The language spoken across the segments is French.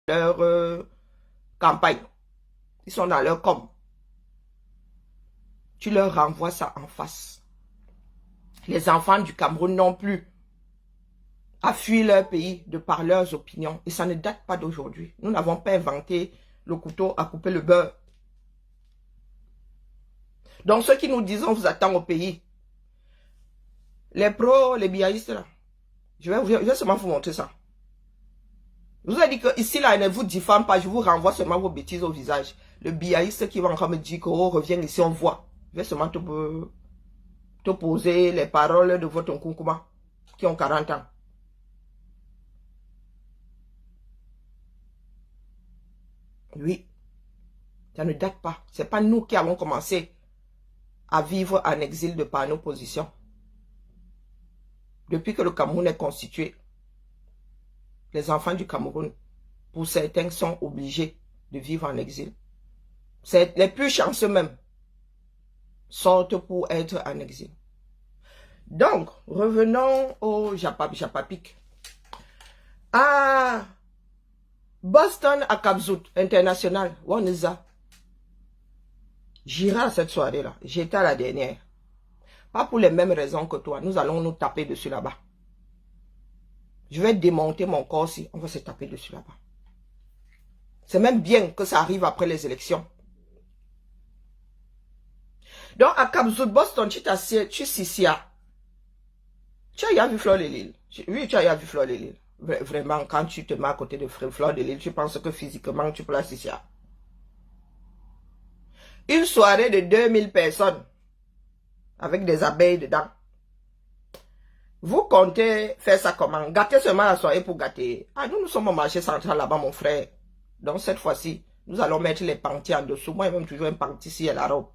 leur campagne. Ils sont dans leur com. Tu leur renvoies ça en face. Les enfants du Cameroun non plus à fuir leur pays de par leurs opinions. Et ça ne date pas d'aujourd'hui. Nous n'avons pas inventé le couteau à couper le beurre. Donc ceux qui nous disent on vous attend au pays, les pros, les biaïstes là, je vais seulement vous montrer ça. Je vous ai dit que ici là, ne vous diffame pas, je vous renvoie seulement vos bêtises au visage. Le biaïste qui va encore me dire que oh, reviens ici, on voit. Je vais seulement te poser les paroles de votre Nkunkuma qui ont 40 ans. Oui, ça ne date pas. Ce n'est pas nous qui avons commencé à vivre en exil de par nos positions. Depuis que le Cameroun est constitué, les enfants du Cameroun, pour certains, sont obligés de vivre en exil. Les plus chanceux même sortent pour être en exil. Donc, revenons au Japapik. À Boston, à Kabzout, international, Waniza. J'irai à cette soirée-là. J'étais à la dernière. Pas pour les mêmes raisons que toi. Nous allons nous taper dessus là-bas. Je vais démonter mon corps si on va se taper dessus là-bas. C'est même bien que ça arrive après les élections. Donc, à Kabzout, Boston, tu Sissia. Tu as vu Fleur de Lille. Oui, tu as vu Fleur de Lille. Vraiment, quand tu te mets à côté de Fleur de Lille, tu penses que physiquement, tu peux la Sissia. Une soirée de 2000 personnes avec des abeilles dedans. Vous comptez faire ça comment? Gâter seulement la soirée pour gâter. Ah, nous sommes au marché central là-bas, mon frère. Donc, cette fois-ci, nous allons mettre les panties en dessous. Moi, même toujours un panty ici à la robe.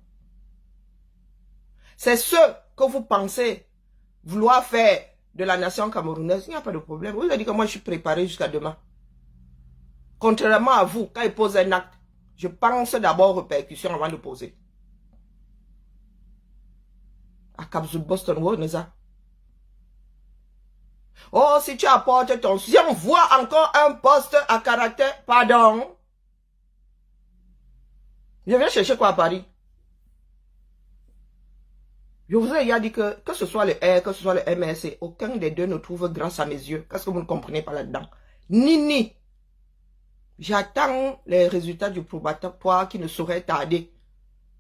C'est ce que vous pensez vouloir faire de la nation camerounaise. Il n'y a pas de problème. Vous avez dit que moi, je suis préparé jusqu'à demain. Contrairement à vous, quand ils posent un acte, je pense d'abord aux répercussions avant de poser. À Kabzout, Boston, Woneza. Oh, si tu apportes ton... Si on voit encore un poste à caractère... Pardon. Je viens chercher quoi à Paris? Je vous ai dit que ce soit le R, que ce soit le MRC, aucun des deux ne trouve grâce à mes yeux. Qu'est-ce que vous ne comprenez pas là-dedans? Nini. J'attends les résultats du probatoire qui ne sauraient tarder.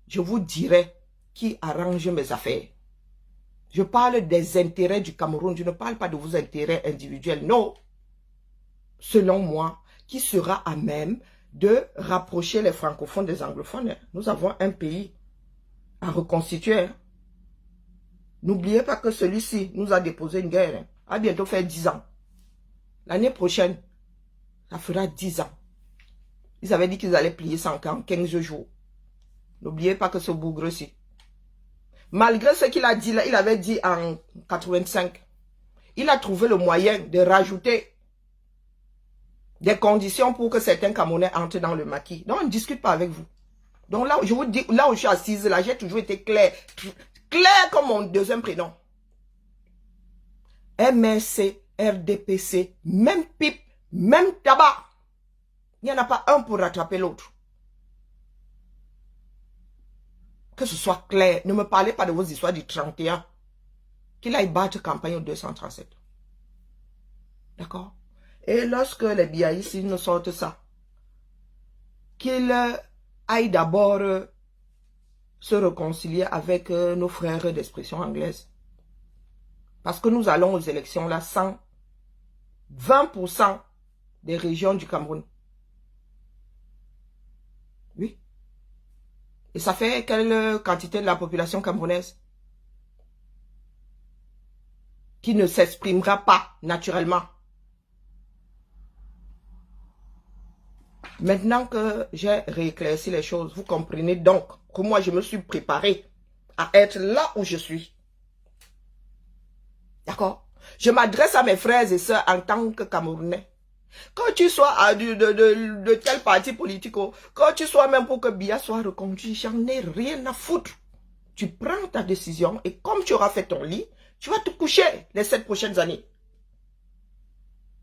Je vous dirai qui arrange mes affaires. Je parle des intérêts du Cameroun. Je ne parle pas de vos intérêts individuels. Non. Selon moi, qui sera à même de rapprocher les francophones des anglophones. Nous avons un pays à reconstituer. N'oubliez pas que celui-ci nous a déposé une guerre. A bientôt fait 10 ans. L'année prochaine, ça fera 10 ans. Ils avaient dit qu'ils allaient plier ça en 15 jours. N'oubliez pas que ce bougre-ci, malgré ce qu'il a dit là, il avait dit en 85, il a trouvé le moyen de rajouter des conditions pour que certains Camerounais entrent dans le maquis. Donc on ne discute pas avec vous. Donc là, je vous dis, là où je suis assise, là, j'ai toujours été clair. Clair comme mon deuxième prénom. MRC, RDPC, même pipe, même tabac. Il n'y en a pas un pour rattraper l'autre. Que ce soit clair. Ne me parlez pas de vos histoires du 31. Qu'il aille battre campagne au 237. D'accord? Et lorsque les biaïstes nous sortent ça, qu'ils aillent d'abord se réconcilier avec nos frères d'expression anglaise. Parce que nous allons aux élections là sans 20% des régions du Cameroun. Oui. Et ça fait quelle quantité de la population camerounaise qui ne s'exprimera pas naturellement? Maintenant que j'ai rééclairci les choses, vous comprenez donc que moi je me suis préparé à être là où je suis. D'accord? Je m'adresse à mes frères et sœurs en tant que Camerounais. Quand tu sois de tel parti politique, quand tu sois même pour que Biya soit reconduit, j'en ai rien à foutre. Tu prends ta décision et comme tu auras fait ton lit, tu vas te coucher les 7 prochaines années.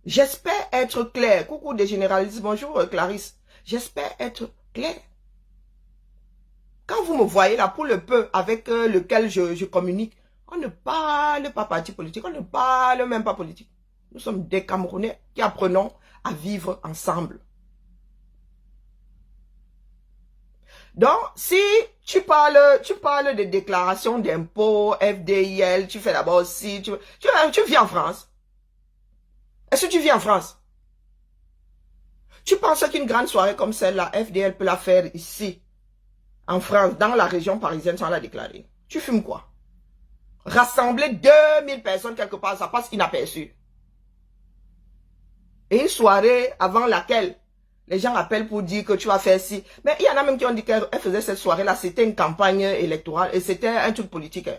J'espère être clair. Coucou des généralistes. Bonjour Clarisse. J'espère être clair. Quand vous me voyez là, pour le peu avec lequel je communique, on ne parle pas parti politique, on ne parle même pas politique. Nous sommes des Camerounais qui apprenons à vivre ensemble. Donc, si tu parles de déclaration d'impôts, FDIL, tu fais d'abord aussi, tu vis en France. Est-ce que tu vis en France? Tu penses qu'une grande soirée comme celle-là, FDL peut la faire ici, en France, dans la région parisienne, sans la déclarer? Tu fumes quoi? Rassembler 2000 personnes quelque part, ça passe inaperçu. Et une soirée avant laquelle les gens appellent pour dire que tu vas faire ci. Mais il y en a même qui ont dit qu'elle faisait cette soirée-là, c'était une campagne électorale et c'était un truc politique.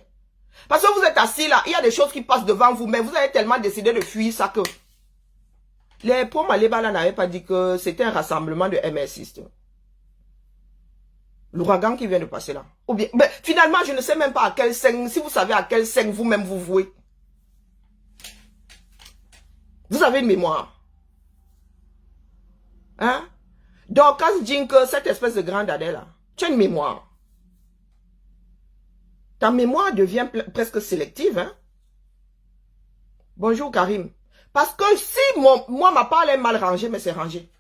Parce que vous êtes assis là, il y a des choses qui passent devant vous, mais vous avez tellement décidé de fuir ça que... Les Pro Maleba n'avaient pas dit que c'était un rassemblement de MSistes. L'ouragan qui vient de passer là. Ou bien, mais finalement, je ne sais même pas à quel scène, si vous savez à quel scène vous-même vous vouez. Vous avez une mémoire. Hein? Donc, quand je dis que cette espèce de grande année là, tu as une mémoire. Ta mémoire devient presque sélective. Hein? Bonjour Karim. Parce que si moi, ma parole est mal rangée, mais c'est rangé.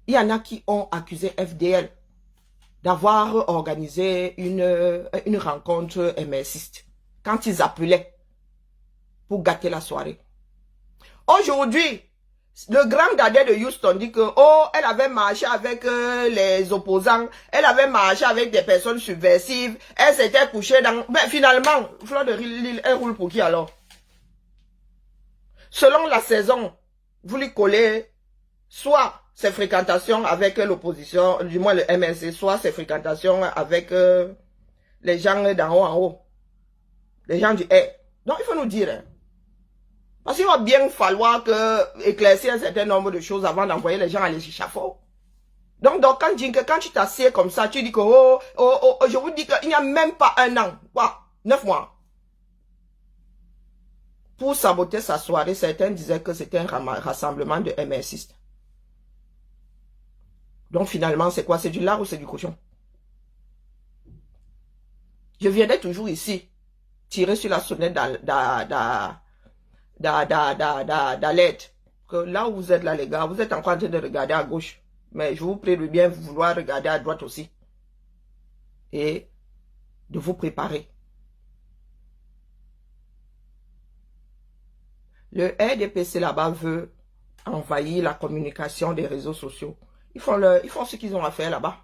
Il y en a qui ont accusé FDL d'avoir organisé une rencontre MSiste quand ils appelaient pour gâter la soirée. Aujourd'hui, le grand dadais de Houston dit que, oh, elle avait marché avec les opposants, elle avait marché avec des personnes subversives, elle s'était couchée dans... Mais finalement, Fleur de Lille, elle roule pour qui alors? Selon la saison, vous lui collez soit ses fréquentations avec l'opposition, du moins le MNC, soit ses fréquentations avec les gens d'en haut en haut, les gens du R. Donc il faut nous dire, hein, parce qu'il va bien falloir éclaircir un certain nombre de choses avant d'envoyer les gens à l'échafaud. Donc quand tu t'assieds comme ça, tu dis que je vous dis qu'il n'y a même pas un an, 9 mois. Pour saboter sa soirée, certains disaient que c'était un rassemblement de MSistes. Donc finalement, c'est quoi? C'est du lard ou c'est du cochon? Je viendrai toujours ici, tirer sur la sonnette d'alerte. Que là où vous êtes là, les gars, vous êtes encore en train de regarder à gauche. Mais je vous prie de bien vouloir regarder à droite aussi. Et de vous préparer. Le RDPC là-bas veut envahir la communication des réseaux sociaux. Ils font ce qu'ils ont à faire là-bas.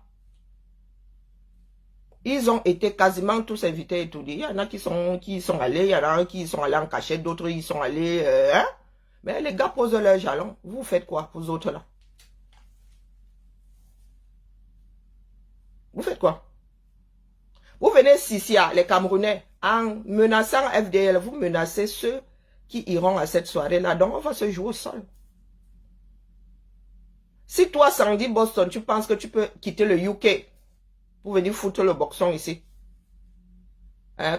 Ils ont été quasiment tous invités et tout dit. Il y en a qui sont allés, il y en a qui sont allés en cachette, d'autres ils sont allés... hein? Mais les gars posent leurs jalons. Vous faites quoi pour vous autres là? Vous faites quoi? Vous venez ici, les Camerounais, en menaçant FDL, vous menacez ceux qui iront à cette soirée-là. Donc, on va se jouer au sol. Si toi, Sandy Boston, tu penses que tu peux quitter le UK pour venir foutre le boxon ici,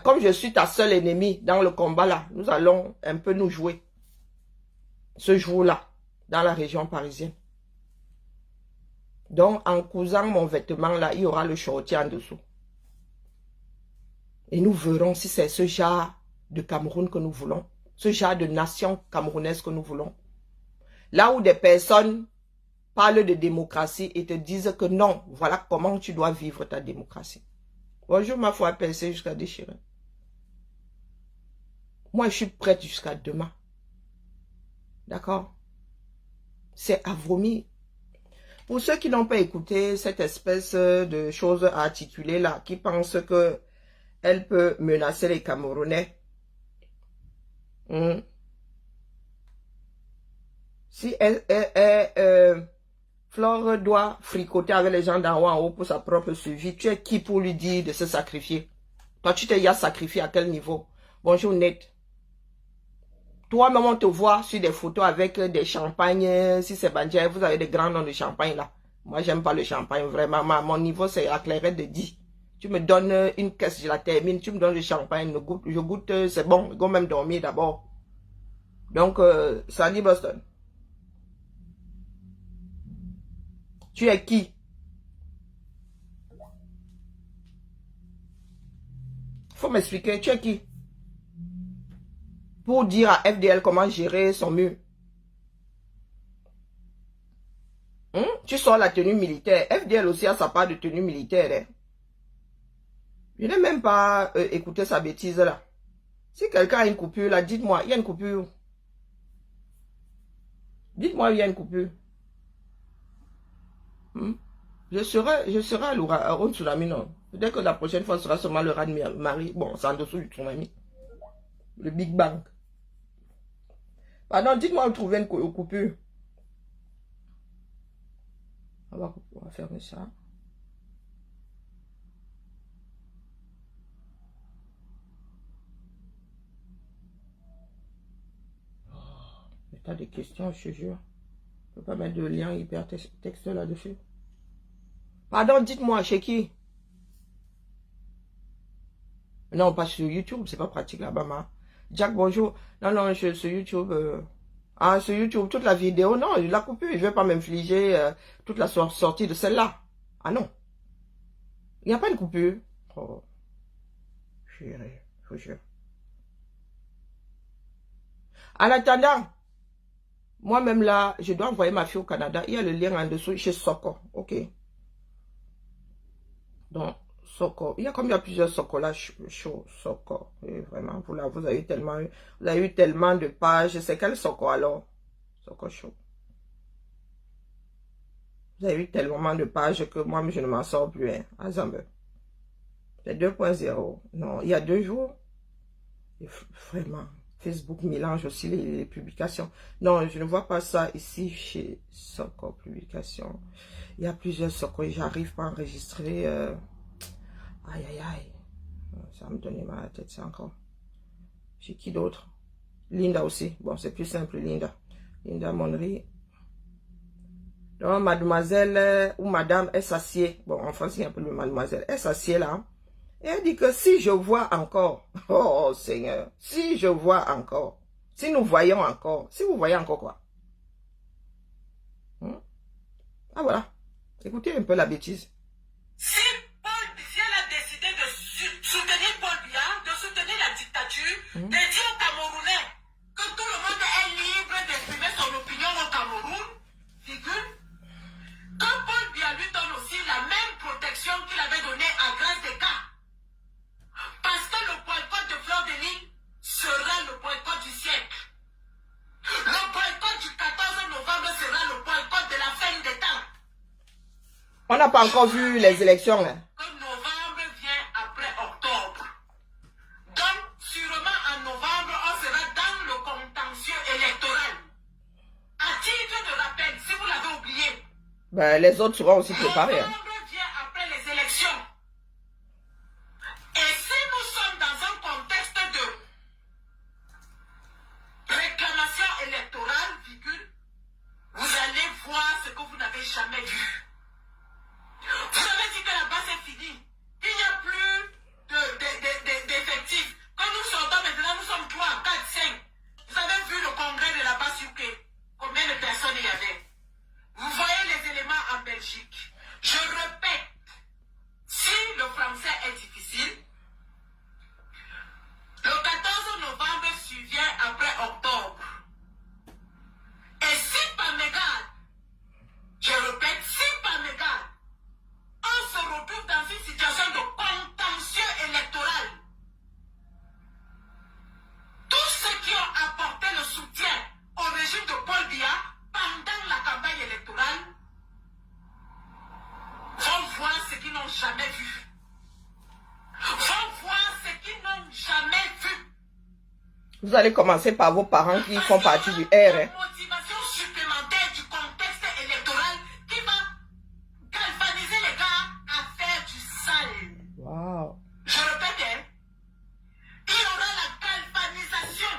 comme je suis ta seule ennemie dans le combat là, nous allons un peu nous jouer ce jour-là dans la région parisienne. Donc, en cousant mon vêtement là, il y aura le shorty en dessous. Et nous verrons si c'est ce genre de Cameroun que nous voulons. Ce genre de nation camerounaise que nous voulons. Là où des personnes parlent de démocratie et te disent que non, voilà comment tu dois vivre ta démocratie. Bonjour, ma foi percée jusqu'à déchirer. Moi, je suis prête jusqu'à demain. D'accord? C'est à vomir. Pour ceux qui n'ont pas écouté cette espèce de choses à articuler là, qui pensent que elle peut menacer les Camerounais, si Flore doit fricoter avec les gens d'en haut en haut pour sa propre survie, tu es qui pour lui dire de se sacrifier? Toi, tu t'es sacrifié à quel niveau? Bonjour, Net. Toi-même, on te voit sur des photos avec des champagnes. Si c'est Bandia, vous avez des grands noms de champagne là. Moi, j'aime pas le champagne, vraiment. Mon niveau, c'est la clairette de 10. Tu me donnes une caisse, je la termine. Tu me donnes le champagne, je goûte, c'est bon. Je vais même dormir d'abord. Donc, salut Boston. Tu es qui? Faut m'expliquer, tu es qui? Pour dire à FDL comment gérer son mur. Tu sors la tenue militaire. FDL aussi a sa part de tenue militaire. Hein. Je n'ai même pas écouté sa bêtise là. Si quelqu'un a une coupure là, dites-moi, il y a une coupure. Dites-moi, il y a une coupure. Je serai à l'ouragan tsunami, non. Peut-être que la prochaine fois, ce sera seulement le raz de marée. Bon, c'est en dessous du tsunami. Le Big Bang. Pardon, dites-moi où trouver une coupure. On va fermer ça. Mais t'as des questions, je te jure. Je ne peux pas mettre de lien hypertexte là-dessus. Pardon, dites-moi, chez qui? Non, pas sur YouTube, c'est pas pratique là-bas, ma. Jack, bonjour. Non, non, sur YouTube. Sur YouTube, toute la vidéo, non, je l'ai coupée. Je ne vais pas m'infliger toute la sortie de celle-là. Ah non. Il n'y a pas de coupure. Oh. Chérie, je vous jure. En attendant, moi-même là, je dois envoyer ma fille au Canada. Il y a le lien en dessous chez Soko. Ok. Donc, Soko. Il y a comme il y a plusieurs Soko là, chaud, Soko. Et vraiment, vous avez eu tellement de pages. C'est quel Soko alors? Soko chaud. Vous avez eu tellement de pages que moi, je ne m'en sors plus. Hein, à Zambé. C'est 2.0. Non, il y a 2 jours. Et vraiment, Facebook mélange aussi les publications. Non, je ne vois pas ça ici chez Soko Publication. Il y a plusieurs Soko et j'arrive pas à enregistrer. Aïe, aïe, aïe. Ça va me donner mal à la tête, ça encore. J'ai qui d'autre? Linda aussi. Bon, c'est plus simple, Linda. Linda Monnery. Donc, mademoiselle ou madame, elle s'assied. Bon, en français, il y a un peu le mademoiselle. Elle s'assied là. Et elle dit que si je vois encore, oh Seigneur, si je vois encore, si nous voyons encore, si vous voyez encore quoi? Ah voilà, écoutez un peu la bêtise. Si elle a décidé de soutenir Paul Biya, de soutenir la dictature, de dire aux Camerounais que tout le monde est libre d'exprimer son opinion au Cameroun, figure, que Paul Biya lui donne aussi la même protection qu'il avait donnée à Grâce des Cas. Parce que le boycott de Fleur de Lys sera le boycott du siècle. Le boycott du 14 novembre sera le boycott de la fin des temps. On n'a pas encore vu les élections. Hein. Novembre vient après octobre. Donc, sûrement en novembre, on sera dans le contentieux électoral. À titre de rappel, si vous l'avez oublié, ben, les autres seront aussi préparés. Hein. Novembre vient après les élections. Et si nous sommes dans un contexte de réclamation électorale, vous allez voir ce que vous n'avez jamais vu. Vous avez dit que la base est finie. Il n'y a plus d'effectifs. Quand nous sortons maintenant, nous sommes 3, 4, 5. Vous avez vu le congrès de la base UK. Combien de personnes il y avait? Vous voyez les éléments en Belgique. Je répète, si le français est difficile, le 14 novembre survient après octobre. Et si par mégarde, je répète, si par mégarde, on se retrouve dans une situation de contentieux électoral. Tous ceux qui ont apporté le soutien au régime de Paul Biya pendant la campagne électorale vont voir ce qu'ils n'ont jamais vu. Vont voir ce qu'ils n'ont jamais vu. Vous allez commencer par vos parents qui font partie du R. Hein. Motivation supplémentaire du contexte électoral qui va galvaniser les gars à faire du sale. Wow. Je répète, hein, il y aura la galvanisation.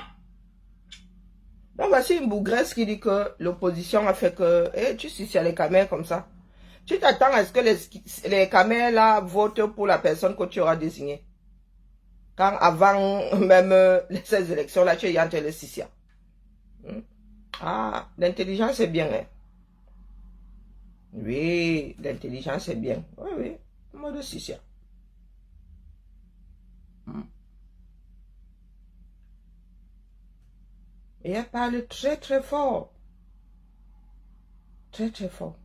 Donc voici une bougresse qui dit que l'opposition a fait que, tu sais, c'est les camels comme ça. Tu t'attends à ce que les camels là votent pour la personne que tu auras désignée. Quand avant même ces élections là, tu es entre les Sissia. Ah, l'intelligence est bien, hein. Oui, l'intelligence est bien. Oui, oui. Mode Sissia. Et elle parle très très fort. Très très fort.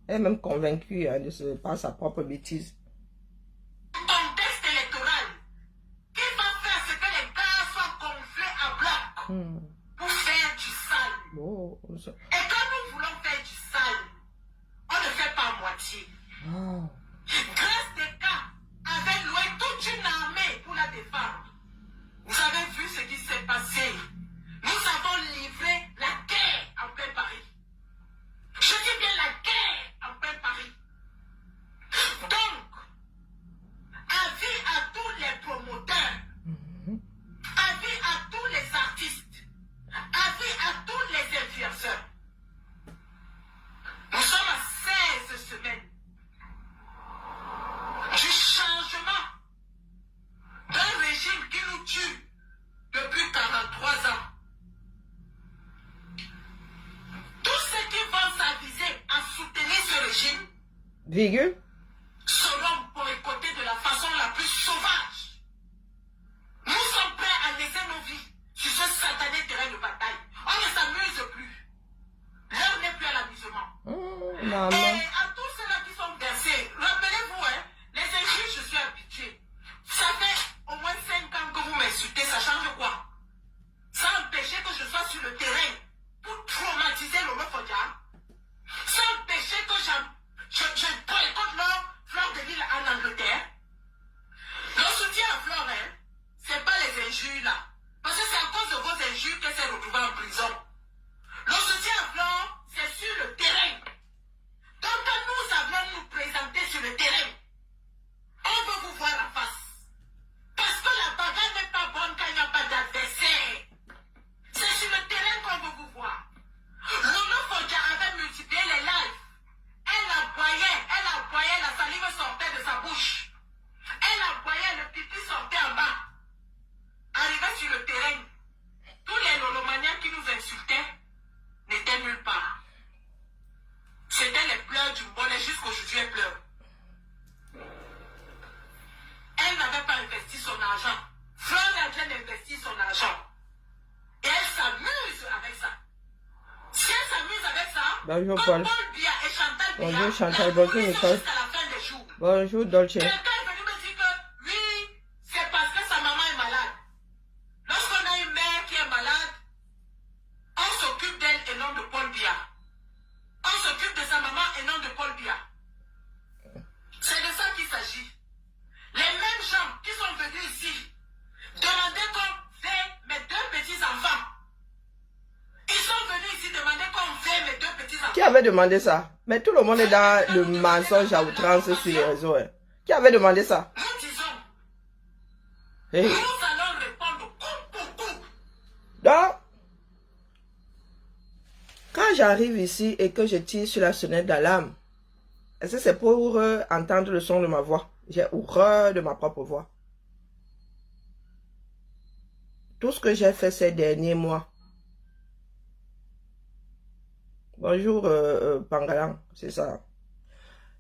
Elle est même convaincue hein, de ce, par sa propre bêtise. Contexte électoral qui va faire ce que les gars soient gonflés à bloc pour faire du sale. Oh, Et quand nous voulons faire du sale, on ne fait pas à moitié. oh. Grâce des cas avait loué toute une armée pour la défendre. Vous avez vu ce qui s'est passé. Nous avons livré la guerre en plein Paris. Je dis bien la guerre en plein Paris. Donc, avis à tous les promoteurs, avis à tous les artistes, avis à tous les influenceurs. Nous sommes à 16 semaines du changement d'un régime qui nous tue depuis 43 ans. Tous ceux qui vont s'aviser à soutenir ce régime Virgule. seront boycottés de la façon la plus sauvage. Nous sommes prêts à laisser nos vies sur ce satané terrain de bataille. On ne s'amuse plus. L'heure n'est plus à l'amusement. Maman. Et à tous ceux-là qui sont versés, rappelez-vous, hein, les injures, je suis habitué. Ça fait au moins 5 ans que vous m'insultez, ça change quoi? Ça empêche que je sois sur le terrain pour traumatiser le Fodia. Ça empêche que je boycotte leur Fleur de Lille en Angleterre. Le soutien à Fleur, hein, c'est pas les injures là. Parce que c'est à cause de vos injures qu'elle s'est retrouvée en prison. Le soutien à Fleur, c'est sur le terrain. Donc quand nous allons nous présenter sur le terrain, on veut vous voir en face. Parce que la bagarre n'est pas bonne quand il n'y a pas d'adversaire. C'est sur le terrain qu'on veut vous voir. Lolo Fodia avait multiplié les lives. Elle aboyait, la salive sortait de sa bouche. Elle aboyait, le pipi sortait en bas. Arrivé sur le terrain, tous les lolomaniens qui nous insultaient n'étaient nulle part. C'était les pleurs du bonnet, jusqu'aujourd'hui elle pleure. Elle n'avait pas investi son argent. Fleur d'Angèle investit son argent. Et elle s'amuse avec ça. Si elle s'amuse avec ça, Bonjour, comme Paul. Paul Biya et Chantal Biya, Bonjour, Chantal. la Bonjour, police Nicole. jusqu'à la fin des jours. Bonjour, Dolce. Quelqu'un est venu me dire que oui, c'est parce que sa maman est malade. Lorsqu'on a une mère qui est malade, on s'occupe d'elle et non de Paul Biya. On s'occupe de sa maman et non de Paul Biya. C'est de ça qu'il s'agit. Les mêmes gens qui sont venus ici demander qu'on fait mes 2 petits-enfants. Ils sont venus ici demander qu'on fait mes 2 petits-enfants. Qui avait demandé ça? Mais tout le monde est dans le mensonge à outrance sur les réseaux. Hein. Qui avait demandé ça? Nous disons, Hey. nous allons répondre coup pour coup. Donc, quand j'arrive ici et que je tire sur la sonnette d'alarme, est-ce que c'est pour entendre le son de ma voix? J'ai horreur de ma propre voix. Tout ce que j'ai fait ces derniers mois. Bonjour Pangalan, c'est ça.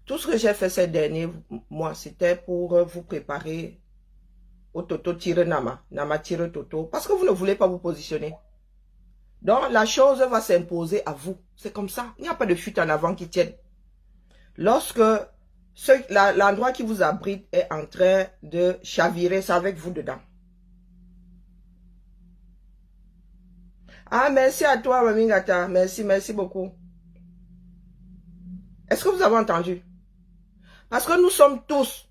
Tout ce que j'ai fait ces derniers mois, c'était pour vous préparer au Toto tire Nama, Nama tire Toto, parce que vous ne voulez pas vous positionner. Donc la chose va s'imposer à vous. C'est comme ça. Il n'y a pas de fuite en avant qui tienne. Lorsque l'endroit qui vous abrite est en train de chavirer, c'est avec vous dedans. Ah, merci à toi, Mamingata. Merci, merci beaucoup. Est-ce que vous avez entendu? Parce que nous sommes tous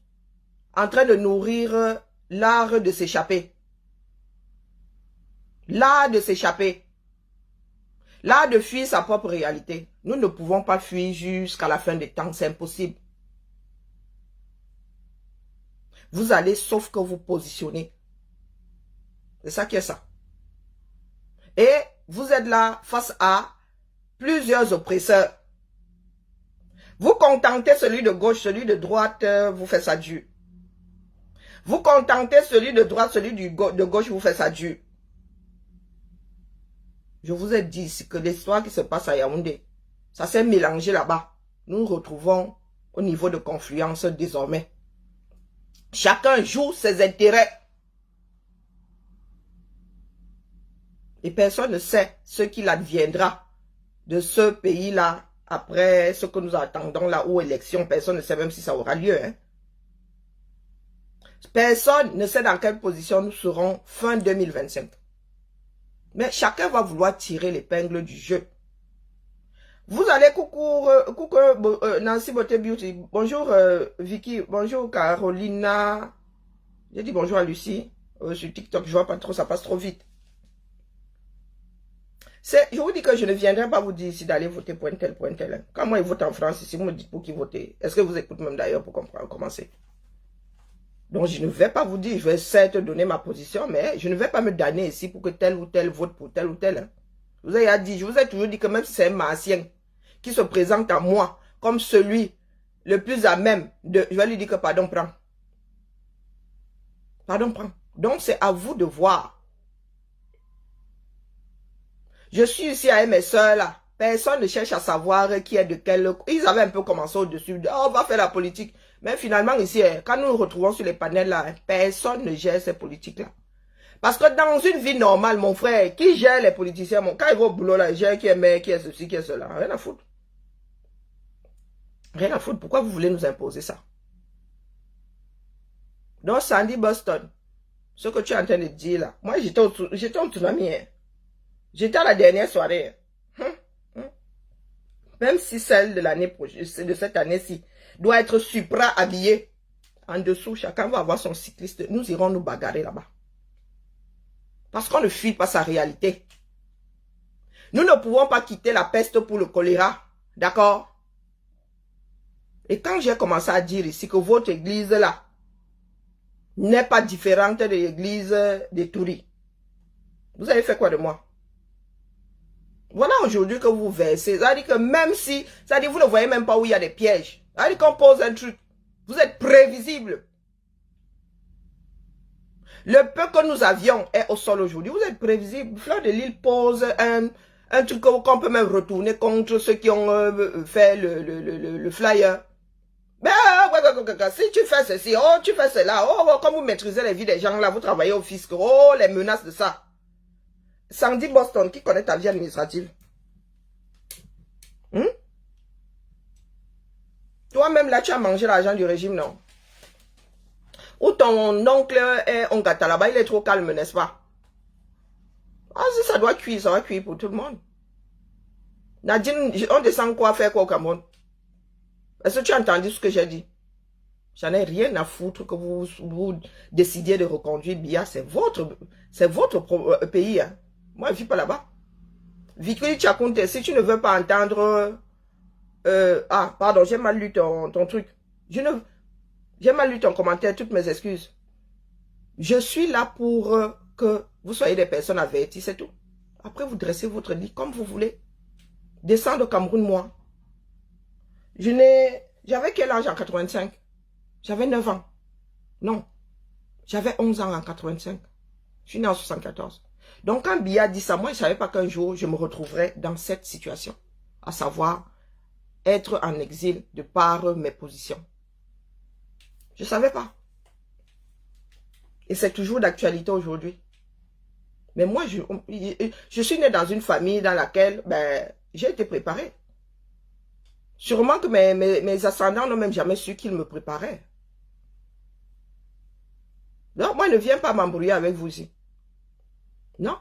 en train de nourrir l'art de s'échapper. L'art de s'échapper. L'art de fuir sa propre réalité. Nous ne pouvons pas fuir jusqu'à la fin des temps. C'est impossible. Vous allez sauf que vous positionnez. C'est ça qui est ça. Et vous êtes là face à plusieurs oppresseurs. Vous contentez celui de gauche, celui de droite, vous faites ça dur. Vous contentez celui de droite, celui de gauche, vous faites ça dur. Je vous ai dit que l'histoire qui se passe à Yaoundé, ça s'est mélangé là-bas. nous nous retrouvons au niveau de confluence désormais. Chacun joue ses intérêts. Et personne ne sait ce qu'il adviendra de ce pays-là après ce que nous attendons là aux élections. Personne ne sait même si ça aura lieu. Hein. Personne ne sait dans quelle position nous serons fin 2025. Mais chacun va vouloir tirer l'épingle du jeu. Vous allez, coucou Nancy Beauté Beauty, bonjour Vicky, bonjour Carolina, j'ai dit bonjour à Lucie, sur TikTok, je vois pas trop, ça passe trop vite. Je vous dis que je ne viendrai pas vous dire ici d'aller voter pour un tel, hein. Quand moi, ils votent en France, ici, vous me dites pour qui voter. Est-ce que vous écoutez même d'ailleurs pour comprendre, commencer? Donc, je ne vais pas vous dire, je vais certes donner ma position, mais je ne vais pas me damner ici pour que tel ou tel vote pour tel ou tel. Hein. Je vous ai toujours dit que même si c'est un martien qui se présente à moi comme celui le plus à même de... Je vais lui dire que pardon, prends. Pardon, prends. Donc, c'est à vous de voir. Je suis ici avec mes soeurs là. Personne ne cherche à savoir qui est de quel... Ils avaient un peu commencé au-dessus. Oh, on va faire la politique. Mais finalement, ici, quand nous nous retrouvons sur les panels là, personne ne gère ces politiques-là. Parce que dans une vie normale, mon frère, qui gère les politiciens? Quand il va au boulot là, il gère qui est maire, qui est ceci, qui est cela. Rien à foutre. Rien à foutre. Pourquoi vous voulez nous imposer ça? Donc, Sandy Boston, ce que tu es en train de dire là, moi j'étais au tsunami. Hein. J'étais à la dernière soirée. Même si celle de l'année prochaine, de cette année-ci, doit être supra habillée. En dessous, chacun va avoir son cycliste. Nous irons nous bagarrer là-bas. Parce qu'on ne fuit pas sa réalité. Nous ne pouvons pas quitter la peste pour le choléra. D'accord? Et quand j'ai commencé à dire ici que votre église là n'est pas différente de l'église des Touris, vous avez fait quoi de moi? Voilà aujourd'hui que vous versez. Ça veut dire que même si, ça veut dire que vous ne voyez même pas où il y a des pièges. Ça veut dire qu'on pose un truc. Vous êtes prévisible. Le peu que nous avions est au sol aujourd'hui. Vous êtes prévisible. Fleur de Lille pose un truc qu'on peut même retourner contre ceux qui ont fait le flyer. Ben, si tu fais ceci, oh, tu fais cela, oh, comme vous maîtrisez les vies des gens là, vous travaillez au fisc, oh, les menaces de ça. Sandy Boston, qui connaît ta vie administrative? Toi-même, là, tu as mangé l'argent du régime, non? Ou ton oncle est un gâteau là-bas, il est trop calme, n'est-ce pas? Ah, si ça doit cuire, ça va cuire pour tout le monde. Nadine, on descend quoi faire quoi au Cameroun? Est-ce que tu as entendu ce que j'ai dit? J'en ai rien à foutre que vous décidiez de reconduire Biya, c'est votre pays, hein. Moi, je ne vis pas là-bas. Vicky Tchakounte, si tu ne veux pas entendre... ah, pardon, j'ai mal lu ton truc. J'ai mal lu ton commentaire, toutes mes excuses. Je suis là pour que vous soyez des personnes averties, c'est tout. Après, vous dressez votre lit comme vous voulez. Descendre au Cameroun, moi. J'avais quel âge en 85? J'avais 9 ans. Non. J'avais 11 ans en 85. Je suis né en 74. Donc, quand Biya dit ça, moi, je ne savais pas qu'un jour, je me retrouverais dans cette situation. À savoir, être en exil de par mes positions. Je ne savais pas. Et c'est toujours d'actualité aujourd'hui. Mais moi, je suis né dans une famille dans laquelle j'ai été préparé. Sûrement que mes ascendants n'ont même jamais su qu'ils me préparaient. Donc, moi, ne viens pas m'embrouiller avec vous ici. Non.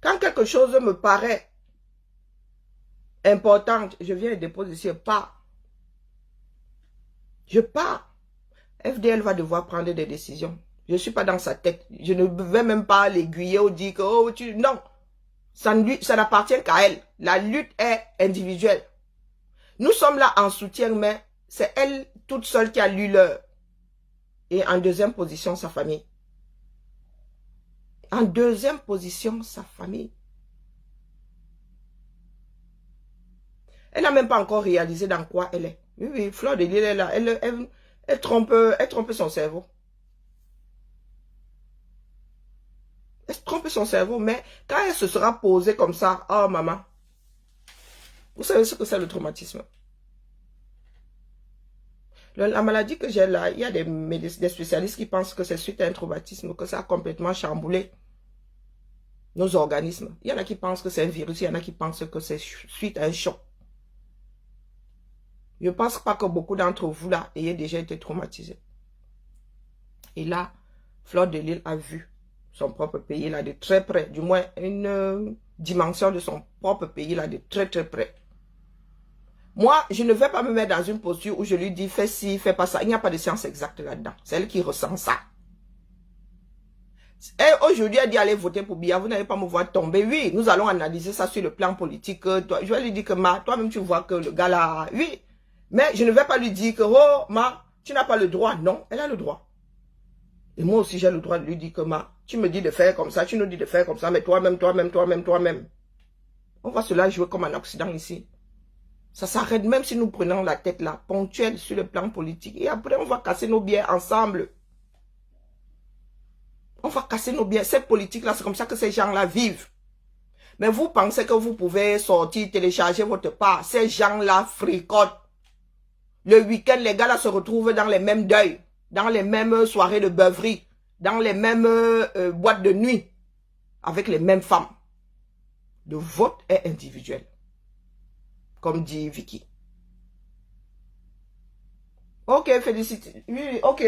Quand quelque chose me paraît importante, je viens et dépose ici, je pars. Je pars. FDL va devoir prendre des décisions. Je ne suis pas dans sa tête. Je ne vais même pas l'aiguiller ou dire que, oh, non. Ça n'appartient qu'à elle. La lutte est individuelle. Nous sommes là en soutien, mais c'est elle toute seule qui a lu l'heure. Et en deuxième position, sa famille. En deuxième position, sa famille. Elle n'a même pas encore réalisé dans quoi elle est. Oui, oui, Fleur de Lille est là. Elle trompe son cerveau. Elle trompe son cerveau, mais quand elle se sera posée comme ça, oh maman, Vous savez ce que c'est le traumatisme? La maladie que j'ai là, il y a des spécialistes qui pensent que c'est suite à un traumatisme, que ça a complètement chamboulé nos organismes. Il y en a qui pensent que c'est un virus, il y en a qui pensent que c'est suite à un choc. Je ne pense pas que beaucoup d'entre vous là ayez déjà été traumatisés. Et là, Fleur de Lille a vu son propre pays là de très près, du moins une dimension de son propre pays là de très très près. Moi, je ne vais pas me mettre dans une posture où je lui dis fais ci, fais pas ça. Il n'y a pas de science exacte là-dedans. C'est elle qui ressent ça. Et aujourd'hui, elle dit allez voter pour Biya, vous n'allez pas me voir tomber. Oui, nous allons analyser ça sur le plan politique. Toi, je vais lui dire que toi-même tu vois que le gars là, oui. Mais je ne vais pas lui dire que oh tu n'as pas le droit. Non, elle a le droit. Et moi aussi j'ai le droit de lui dire que tu me dis de faire comme ça, tu nous dis de faire comme ça, mais toi-même. On va cela jouer comme un Occident ici. Ça s'arrête même si nous prenons la tête là, ponctuelle sur le plan politique. Et après, on va casser nos biens ensemble. On va casser nos biens. Cette politique-là, c'est comme ça que ces gens-là vivent. Mais vous pensez que vous pouvez sortir, télécharger votre part. Ces gens-là fricotent. Le week-end, les gars là se retrouvent dans les mêmes deuils, dans les mêmes soirées de beuverie, dans les mêmes boîtes de nuit, avec les mêmes femmes. Le vote est individuel. Comme dit Vicky. Ok, félicite. Oui, ok.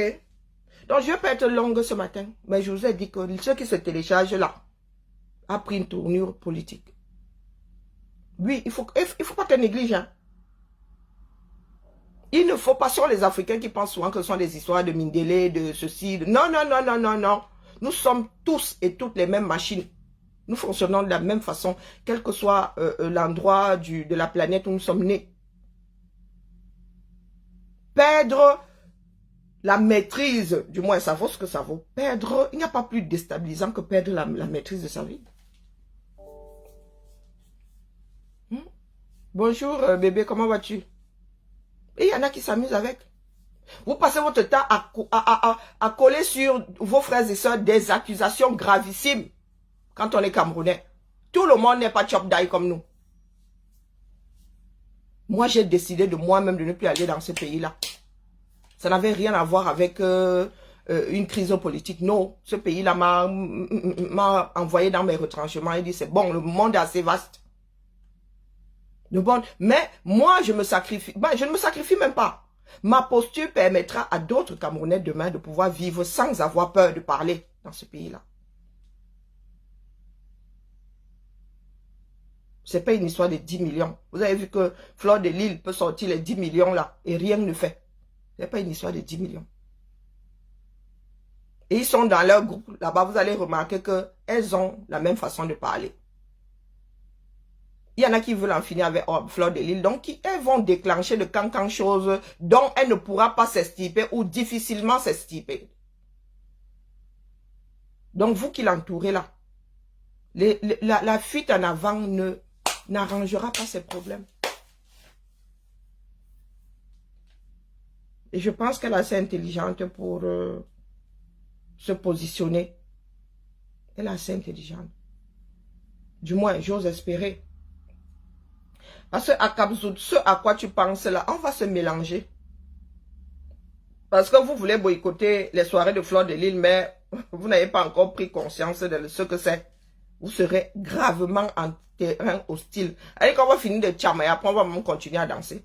Donc, je ne vais pas être longue ce matin. Mais je vous ai dit que ce qui se télécharge là a pris une tournure politique. Oui, il ne faut pas te négliger. Hein. Il ne faut pas, sur les Africains qui pensent souvent que ce sont des histoires de Mindélé, de ceci. Non. Nous sommes tous et toutes les mêmes machines. Nous fonctionnons de la même façon, quel que soit l'endroit de la planète où nous sommes nés. Perdre la maîtrise, du moins ça vaut ce que ça vaut. Perdre, il n'y a pas plus déstabilisant que perdre la maîtrise de sa vie. Bonjour bébé, comment vas-tu? Et il y en a qui s'amusent avec. Vous passez votre temps à coller sur vos frères et sœurs des accusations gravissimes. Quand on est Camerounais, tout le monde n'est pas chop d'ail comme nous. Moi, j'ai décidé de moi-même de ne plus aller dans ce pays-là. Ça n'avait rien à voir avec une crise politique. Non, ce pays-là m'a envoyé dans mes retranchements et dit c'est bon, le monde est assez vaste. Mais moi, je me sacrifie. Je ne me sacrifie même pas. Ma posture permettra à d'autres Camerounais demain de pouvoir vivre sans avoir peur de parler dans ce pays-là. C'est pas une histoire de 10 millions. Vous avez vu que Fleur de Lille peut sortir les 10 millions là et rien ne fait. C'est pas une histoire de 10 millions. Et ils sont dans leur groupe là-bas. Vous allez remarquer qu'elles ont la même façon de parler. Il y en a qui veulent en finir avec Fleur de Lille. Donc, elles vont déclencher de cancan choses dont elle ne pourra pas s'extirper ou difficilement s'extirper. Donc, vous qui l'entourez là, la fuite en avant n'arrangera pas ces problèmes. Et je pense qu'elle est assez intelligente pour se positionner. Elle est assez intelligente. Du moins, j'ose espérer. Parce qu'à Kabzoud, ce à quoi tu penses là, on va se mélanger. Parce que vous voulez boycotter les soirées de Fleur de Lille, mais vous n'avez pas encore pris conscience de ce que c'est. Vous serez gravement en terrain hostile. Allez, quand on va finir de tchama et après on va même continuer à danser.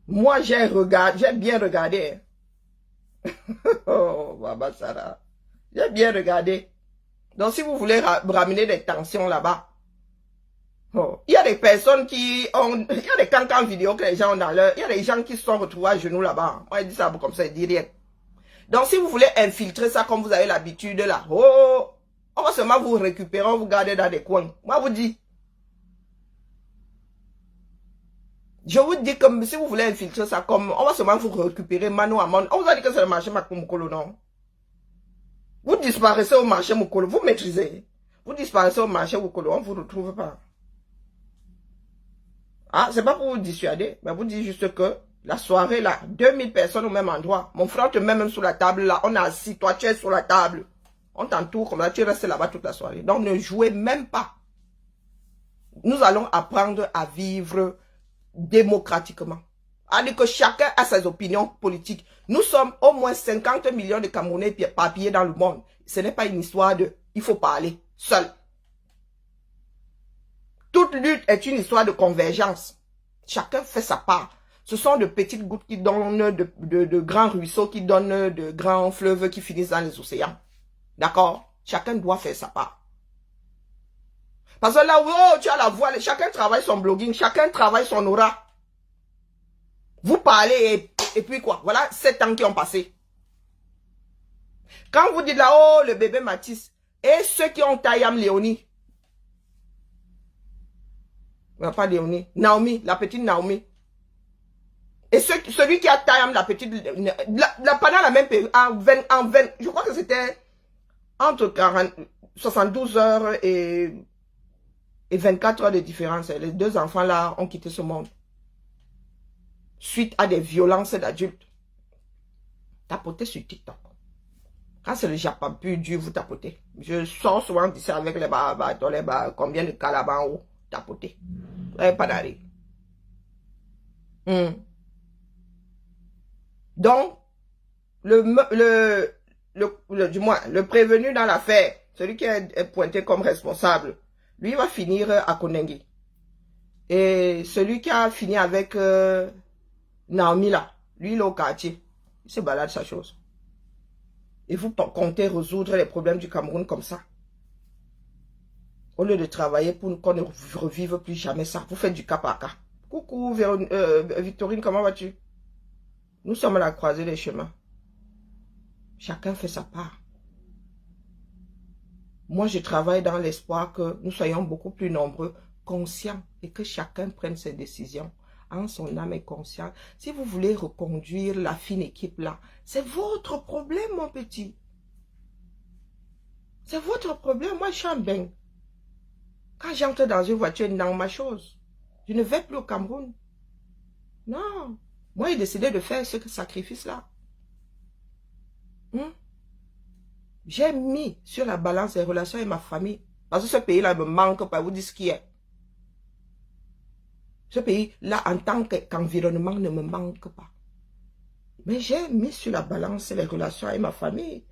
Moi, j'ai bien regardé. Oh, Baba Sarah. J'ai bien regardé. Donc, si vous voulez ramener des tensions là-bas, oh, il y a des personnes qui ont... Il y a des cancans vidéo que les gens ont dans leur... Il y a des gens qui se sont retrouvés à genoux là-bas. Moi, il dit ça comme ça, il dit rien. Donc, si vous voulez infiltrer ça comme vous avez l'habitude là, oh, on va seulement vous récupérer, on vous garder dans des coins. Moi, vous dis. Je vous dis que si vous voulez infiltrer ça comme... On va seulement vous récupérer mano à mano. On vous a dit que c'est le marché Makumukolo, non? Vous disparaissez au marché Mukolo, vous maîtrisez. Vous disparaissez au marché Mukolo, on ne vous retrouve pas. Ah, c'est pas pour vous dissuader, mais vous dites juste que la soirée là, 2000 personnes au même endroit. Mon frère te met même sur la table là, on est assis, toi tu es sur la table. On t'entoure comme ça, tu restes là-bas toute la soirée. Donc ne jouez même pas. nous allons apprendre à vivre démocratiquement. C'est-à-dire que chacun a ses opinions politiques. Nous sommes au moins 50 millions de Camerounais papillés dans le monde. Ce n'est pas une histoire de « il faut parler seul ». Toute lutte est une histoire de convergence. Chacun fait sa part. Ce sont de petites gouttes qui donnent de grands ruisseaux, qui donnent de grands fleuves qui finissent dans les océans. D'accord? Chacun doit faire sa part. Parce que là, oh, tu as la voix, chacun travaille son blogging, chacun travaille son aura. Vous parlez et puis quoi? Voilà 7 ans qui ont passé. Quand vous dites là, oh, le bébé Matisse, et ceux qui ont Tayam Léonie, pas Léonie, Naomi, la petite Naomi, et celui qui a Tayam, la petite, pendant la même période, en 20, je crois que c'était entre 72 heures et 24 heures de différence. Les deux enfants là ont quitté ce monde. Suite à des violences d'adultes. Tapotez sur TikTok. Quand c'est le Japon plus dur, vous tapotez. Je sors souvent d'ici avec les combien de cas là-bas en haut. Tapotez. Pas d'arrêt. Donc, le prévenu dans l'affaire, celui qui est pointé comme responsable, lui va finir à Konengi. Et celui qui a fini avec Naomi là, lui il est au quartier. Il se balade sa chose. Et vous comptez résoudre les problèmes du Cameroun comme ça. Au lieu de travailler pour qu'on ne revive plus jamais ça, vous faites du cas par cas. Coucou Victorine, comment vas-tu? Nous sommes à la croisée des chemins. Chacun fait sa part. Moi, je travaille dans l'espoir que nous soyons beaucoup plus nombreux, conscients, et que chacun prenne ses décisions en son âme et conscience. Si vous voulez reconduire la fine équipe là, c'est votre problème, mon petit. C'est votre problème. Moi, je suis en bain. Quand j'entre dans une voiture, dans ma chose, je ne vais plus au Cameroun. Non. Moi, j'ai décidé de faire ce sacrifice-là. J'ai mis sur la balance les relations avec ma famille. Parce que ce pays-là me manque pas. Vous dites ce qui est. Ce pays-là, en tant qu'environnement, ne me manque pas. Mais j'ai mis sur la balance les relations avec ma famille.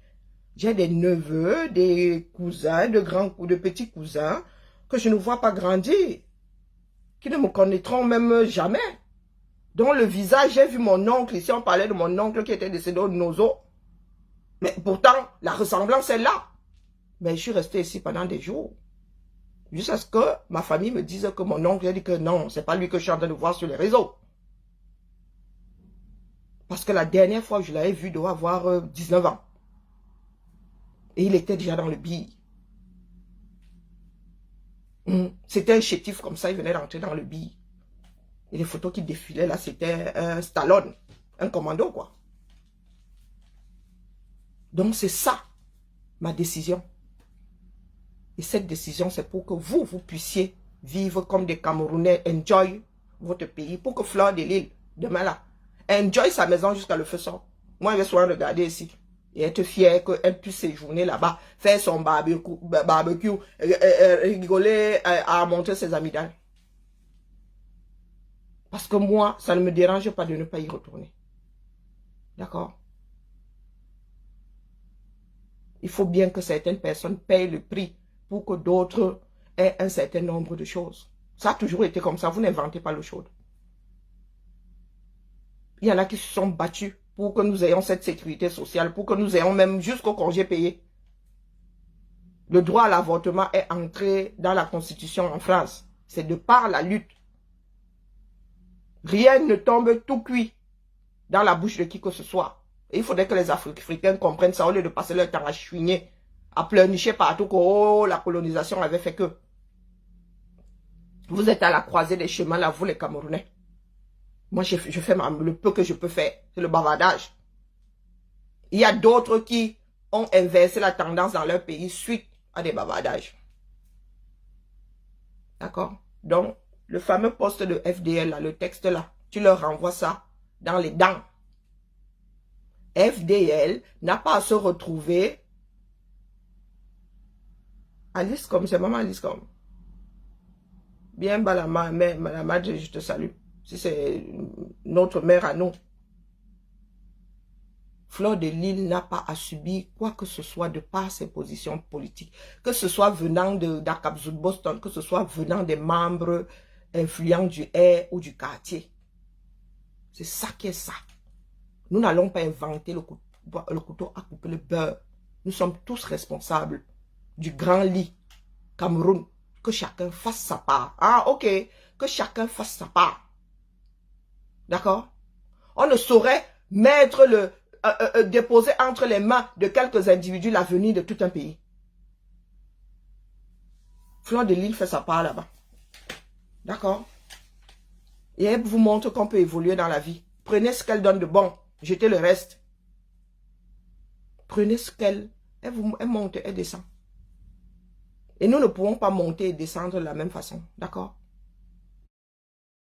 J'ai des neveux, des cousins, de petits cousins que je ne vois pas grandir. Qui ne me connaîtront même jamais. Dont le visage, j'ai vu mon oncle. Ici, on parlait de mon oncle qui était décédé au Nozo. Mais pourtant, la ressemblance est là. Mais je suis resté ici pendant des jours. Jusqu'à ce que ma famille me dise que mon oncle a dit que non, c'est pas lui que je suis en train de voir sur les réseaux. Parce que la dernière fois, je l'avais vu, doit avoir 19 ans. Et il était déjà dans le billet. C'était un chétif comme ça, il venait d'entrer dans le billet. Et les photos qui défilaient là, c'était un Stallone, un commando quoi. Donc c'est ça, ma décision. Et cette décision, c'est pour que vous puissiez vivre comme des Camerounais, enjoy votre pays, pour que Fleur de l'Île, demain là, enjoy sa maison jusqu'à le feu sort. Moi, je vais souvent regarder ici et être fier qu'elle puisse séjourner là-bas, faire son barbecue, rigoler, à montrer ses amygdales. Parce que moi, ça ne me dérange pas de ne pas y retourner. D'accord? Il faut bien que certaines personnes payent le prix pour que d'autres aient un certain nombre de choses. Ça a toujours été comme ça. Vous n'inventez pas l'eau chaude. Il y en a qui se sont battus pour que nous ayons cette sécurité sociale, pour que nous ayons même jusqu'au congé payé. Le droit à l'avortement est entré dans la Constitution en France. C'est de par la lutte. Rien ne tombe tout cuit dans la bouche de qui que ce soit. Et il faudrait que les Africains comprennent ça au lieu de passer leur temps à chouiner, à pleurnicher partout que oh, la colonisation avait fait que. Vous êtes à la croisée des chemins là, vous les Camerounais. Moi, je fais le peu que je peux faire. C'est le bavardage. Il y a d'autres qui ont inversé la tendance dans leur pays suite à des bavardages. D'accord? Donc, le fameux poste de FDL, là, le texte là, tu leur renvoies ça dans les dents. FDL n'a pas à se retrouver. Alice comme, c'est maman Alice comme. Bien bas la madre, je te salue. Si c'est notre mère à nous. Fleur de Lys n'a pas à subir quoi que ce soit de par ses positions politiques. Que ce soit venant d'Akabzout Boston, que ce soit venant des membres influents du R ou du quartier. C'est ça qui est ça. Nous n'allons pas inventer le couteau à couper le beurre. Nous sommes tous responsables du grand lit Cameroun. Que chacun fasse sa part. Ah, ok. Que chacun fasse sa part. D'accord? On ne saurait mettre déposer entre les mains de quelques individus l'avenir de tout un pays. Fleur de Lys fait sa part là-bas. D'accord? Et elle vous montre qu'on peut évoluer dans la vie. Prenez ce qu'elle donne de bon. Jetez le reste. Prenez ce qu'elle... Elle monte, elle descend. Et nous ne pouvons pas monter et descendre de la même façon. D'accord?